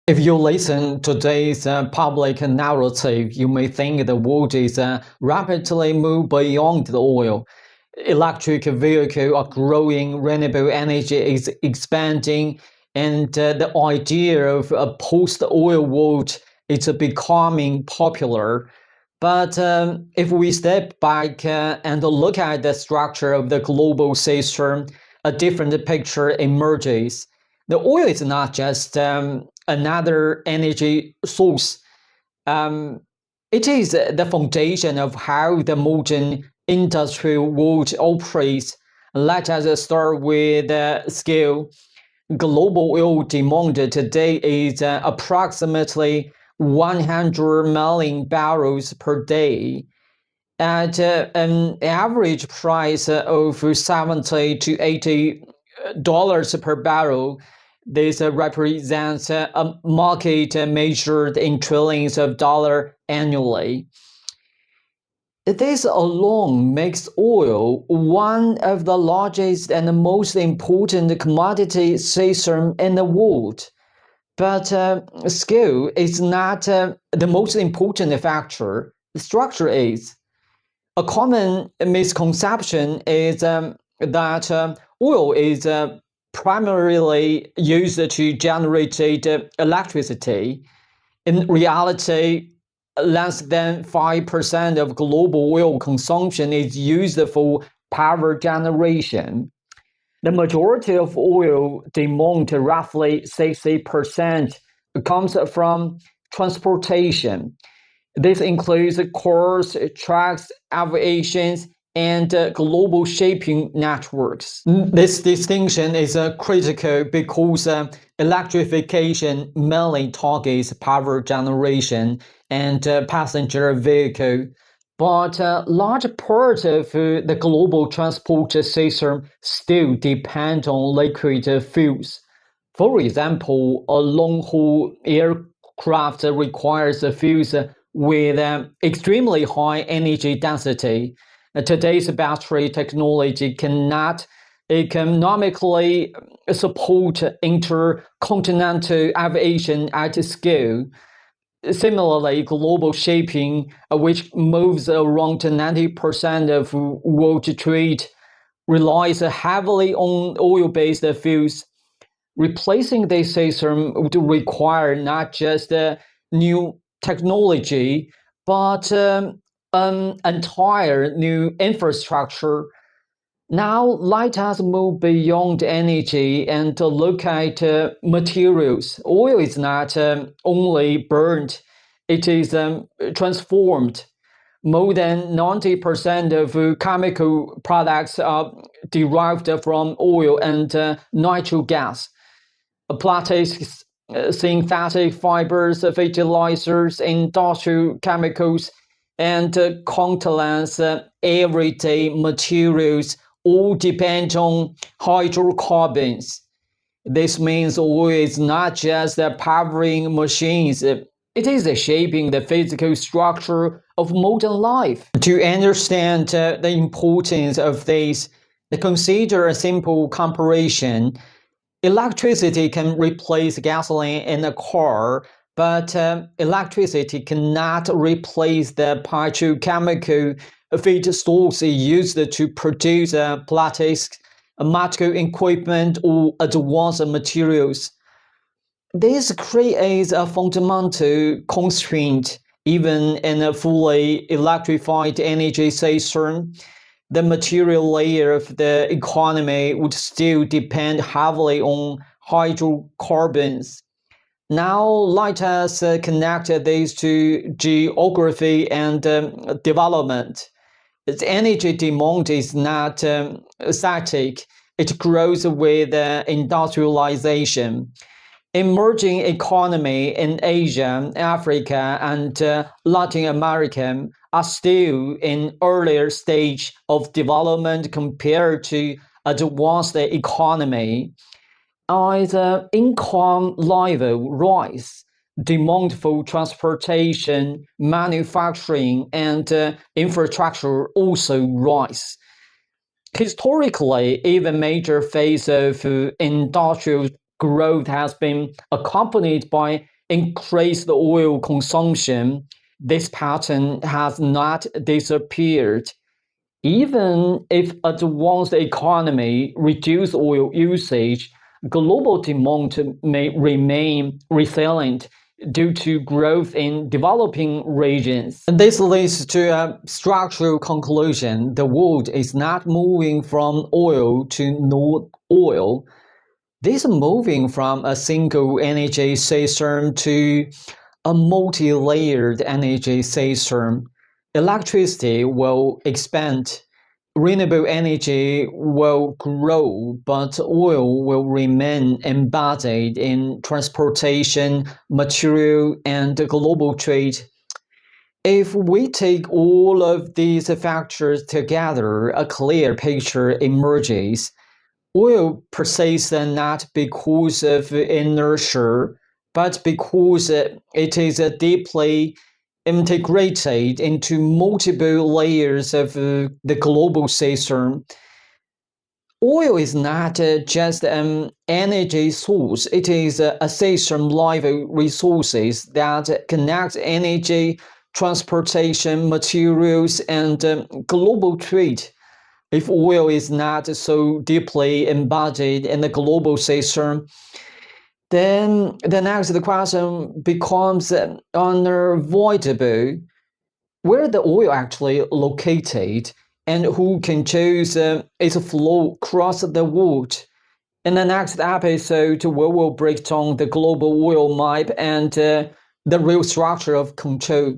If you listen to today's public narrative, you may think the world is rapidly moving beyond the oil. Electric vehicles are growing, renewable energy is expanding, and the idea of a post-oil world is becoming popular. But if we step back and look at the structure of the global system, a different picture emerges. The oil is not just another energy source. Um, it is the foundation of how the modern industrial world operates. Let us start with scale. Global oil demand today is approximately 100 million barrels per day at an average price of 70 to $80 per barrel. This represents a market measured in trillions of dollars annually. This alone makes oil one of the largest and most important commodity systems in the world. But scale is not the most important factor. Structure is. A common misconception is that oil is primarily used to generate electricity. In reality, less than 5% of global oil consumption is used for power generation. The majority of oil demand, roughly 60%, comes from transportation. This includes cars, trucks, aviation, and global shipping networks. This distinction is critical because electrification mainly targets power generation and passenger vehicle, but a large part of the global transport system still depend on liquid fuels. For example, a long-haul aircraft requires fuels with extremely high energy density. Today's battery technology cannot economically support intercontinental aviation at scale. Similarly, global shipping, which moves around 90% of world trade, relies heavily on oil-based fuels. Replacing this system would require not just new technology, but an entire new infrastructure. Now, let us move beyond energy and look at materials. Oil is not only burned, it is transformed. More than 90% of chemical products are derived from oil and natural gas. Plastics, synthetic fibers, fertilizers, industrial chemicals, and countless everyday materials all depend on hydrocarbons. This means oil is not just powering machines, it is shaping the physical structure of modern life. To understand the importance of this, consider a simple comparison. Electricity can replace gasoline in a car, but electricity cannot replace the petrochemical feedstocks used to produce plastics, medical equipment, or advanced materials. This creates a fundamental constraint. Even in a fully electrified energy system, the material layer of the economy would still depend heavily on hydrocarbons. Now, let us connect this to geography and development. Its energy demand is not static, it grows with industrialization. Emerging economy in Asia, Africa, and Latin America are still in earlier stage of development compared to advanced economy. As income level rise, demand for transportation, manufacturing, and infrastructure also rise. Historically, even major phase of industrial growth has been accompanied by increase the oil consumption, this pattern has not disappeared. Even if advanced economy reduce oil usage, global demand may remain resilient due to growth in developing regions. And this leads to a structural conclusion. The world is not moving from oil to no oil. This is moving from a single energy system to a multi-layered energy system. Electricity will expand, renewable energy will grow, but oil will remain embedded in transportation, material, and global trade. If we take all of these factors together, a clear picture emerges. Oil persists not because of inertia, but because it is deeply integrated into multiple layers of the global system. Oil is not just an energy source, it is a system of resources that connects energy, transportation, materials, and global trade. If oil is not so deeply embedded in the global system, then the next question becomes unavoidable. Where the oil actually located and who controls its flow across the world? In the next episode, we will break down the global oil map and the real structure of control.